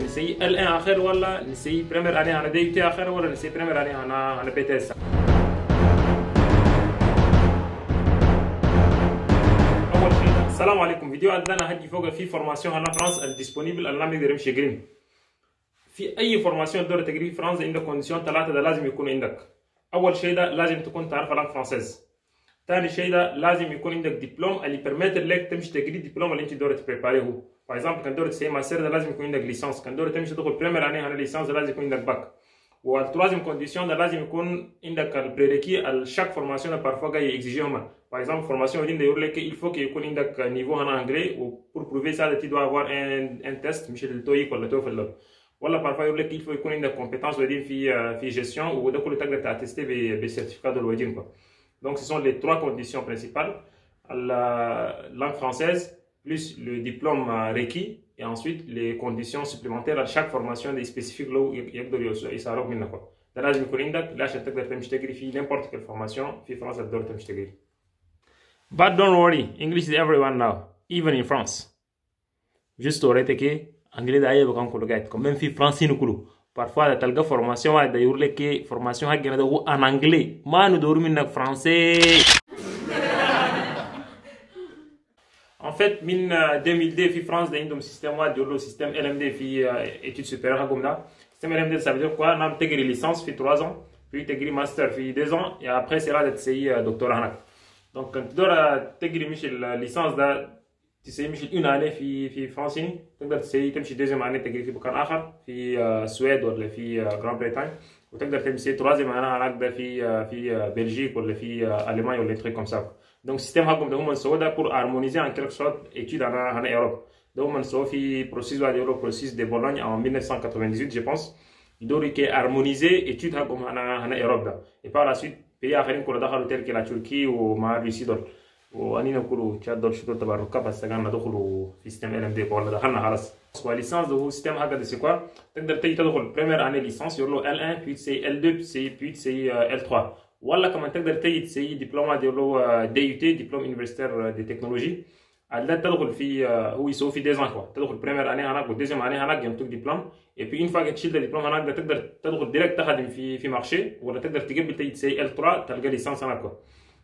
نسي L1 آخر ولا نسي بريمير عليها على DUT آخر ولا نسي بريمير عليها على BTS. أول شيء السلام عليكم. فيديو عندنا هدي فوق في فورماسيون هنا فرنسا الديسبونيبل اللي نقدر نمشي جرين. في أي فورماسيون دور تجري فرنسا عندك كونديشن ثلاثة ده لازم يكون عندك. أول شيء ده لازم تكون تعرف اللغة فرنسيز. ثاني شيء ده لازم يكون عندك دبلوم اللي بيرميتر لك تمشي تجري دبلوم اللي أنت دور تبريباريه هو. باغ اكزومبل كان دور تسوي ماستر ده لازم يكون عندك ليسانس، كان دور تمشي تدخل بريمير عليه على ليسانس لازم يكون عندك باك. والتروازيم كونديشن ده لازم يكون عندك البريريكي الشاك فورماسيون بارفوا جاي اكزيجيهم. باغ اكزومبل فورماسيون دي يقول لك il faut يكون عندك نيفو هنا انجلي وبور بروفي سا tu dois avoir un test مش التويك ولا توفل ولا بارفوا يقول لك il faut يكون عندك كومبيتونس ودين في جيستيون وده كله تقدر تاتيستي بالسيرتيفيكات دول وجين كو. Donc ce sont les trois conditions principales, la langue française plus le diplôme requis et ensuite les conditions supplémentaires à chaque formation des spécifiques là où يقدروا يساعدوك منها كو. ده لازم يكون عندك عشان تقدر تمشي تجري في n'importe quelle formation في فرنسا تقدر تمشي تجري. But don't worry, English is everyone now, even in France. Juste arrêtez que anglais d'ailleurs بكون كله قاعد كم من في فرنسي نقوله. Parfois تلقى formation واحد يقول لك كي formation حقنا ده هو en anglais ما ندور منك فرنسي. En fait من 2002 في فرنسا عندهم سيستم واحد يقولوا سيستم LMD في études supérieures حقهم ده. سيستم LMD ça veut dire quoi؟ نعم تجري licence في 3 ans puis تجري master في 2 ans et après c'est là تسوي دكتوراه هناك. Donc quand تدور تجري مش الليسانس ده تسوي مش une année في فرنسا تقدر تسوي تمشي deuxième année تجري في مكان آخر في السويد ولا في جراند بريطانيا وتقدر تمشي troisième année هناك ده في بلجيك ولا في ألمانيا ولا trucs comme ça. Donc système حقهم ده هم سووا ده pour harmoniser en quelque sorte études en Europe. ده هم سووا في processus واحد يقولوا processus de Bologne en 1998 je pense. يدوروا كي harmoniser études حقهم en Europe ده. Et par la suite pays آخرين كله دخلوا تل كلا تركيا ومع روسيا دول. وأنينا كله تشاد دول شدوا تبع الركاب بس كان ندخلوا في سيستم LMD ولا دخلنا خلاص. والليسانس ده هو سيستم حاجة ده سكوا تقدر تيجي تدخل بريمير année ليسانس يقولوا L1 puis c'est L2 puis c'est L3 ولا كمان تقدر تيجي تسوي دبلومة يقولوا DUT دبلوم يونيفرسيتير دي تكنولوجي. على تدخل في هو يسوي في 2 ans كوا تدخل بريمير année هناك وديزيام année هناك ينطق دبلوم et puis une fois que تشيل الدبلوم هناك ده تقدر تدخل ديريكت تخدم في مارشي ولا تقدر تقبل تيجي تسوي L3 تلقى ليسانس هناك كوا.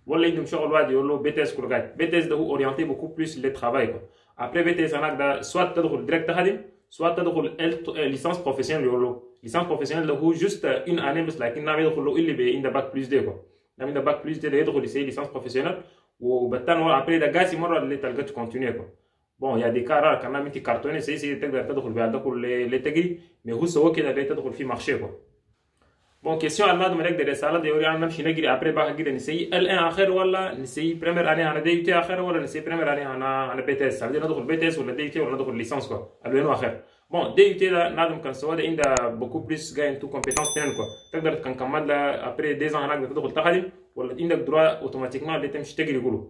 ولا عندهم شغل واحد يقولوا BTS كله قاعد. BTS ده هو اورينتي بوكو بلوس لي ترافاي كوا. ابري BTS هناك ده سواء تدخل ديريكت تخدم سواء تدخل ليسانس بروفيسيونيل يقولوا ليسانس بروفيسيونيل ده هو جوست اون اني بس لكن نعم يدخل له اللي بي عند باك بلس دي كوا. نعم عند باك بلس دي يدخل يسوي ليسانس بروفيسيونيل وبالتالي ابري ده قاسي مره اللي تلقى تكونتينيو كوا. بون يا دي كارار كان نعم انت كارتوني سي تقدر تدخل بعد تدخل لتجري مي هو سوا كده اللي تدخل في مارشي كوا. Bon, question allemande ما نقدر نسألها ده يوري نمشي نجري après بقى كده نسي L1 آخر ولا نسي بريمير عليه على DUT آخر ولا نسي بريمير عليه على BTS. عندنا ندخل BTS ولا DUT ولا ندخل ليسانس كوا. الوينو آخر. Bon, DUT ده نادم كان سوا ده عنده beaucoup plus gain to compétences تاني كوا. تقدر كان كمل ده après 2 ans هناك تدخل تخدم ولا عندك droit automatiquement اللي تمشي تجري يقولوا.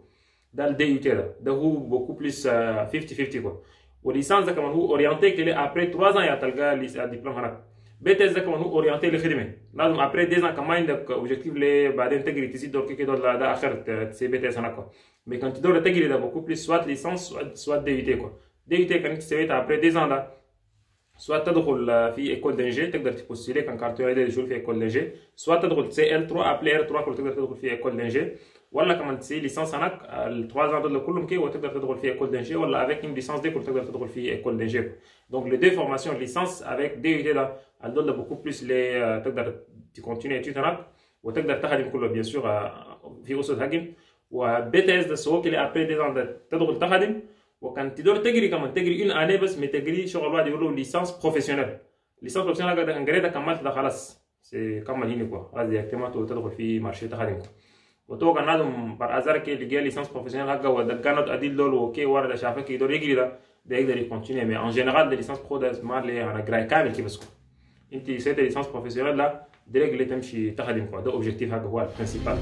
ده ال DUT ده هو beaucoup plus 50-50 كوا. والليسانس ده كمان هو orienté que après 3 ans يتلقى الدبلوم هناك. BTS ده كمان هو اورينتي للخدمه لازم ابري 2 ans كمان عندك اوبجيكتيف لي بعدين تجري تزيد دور كده ده اخر تسي BTS هناك مي كان تدور تجري ده بوكو بليس سوات ليسانس سوات DUT كو. DUT كان تسويت ابري 2 ans ده سواء تدخل في ايكول دنجي تقدر تبوستيلي كان كارتون ده يشوف في ايكول دنجي سواء تدخل تسي L3 ابلي R3 كله تقدر تدخل في ايكول دنجي ولا كمان تسي ليسانس هناك ال 3 ans دول كلهم كي وتقدر تدخل في ايكول دنجي ولا افيك une licence دي كله تقدر تدخل في ايكول دنجي. Donc les deux formations licence avec DUT ده هتدول beaucoup plus les تقدر تكونتينيو études هناك وتقدر تخدم كله bien sûr في أسود هجم و BTS ده سواء كلي après 2 ans ده تدخل تخدم وكان تقدر تجري كمان تجري une année بس متجري شغل واحد يقولوا ليسانس بروفيسيونيل. ليسانس بروفيسيونيل ده انجري ده كملت ده خلاص سي كمل هنا كوا خلاص دي اكتملت وتدخل في مارشي تخدم. وتوقع نادم بار ازار كي لقى ليسانس بروفيسيونيل هكا ودقانات اديل دول وكي ورا شافك يقدر يجري ده يقدر يكونتينيو مي ان جينيرال دي ليسانس برو ده مار لي انا جراي كامل كي بس انت سيت ليسانس بروفيسيونيل لا ديريكت اللي تمشي تخدم كوا ده اوبجيكتيف هكا هو البرينسيبال.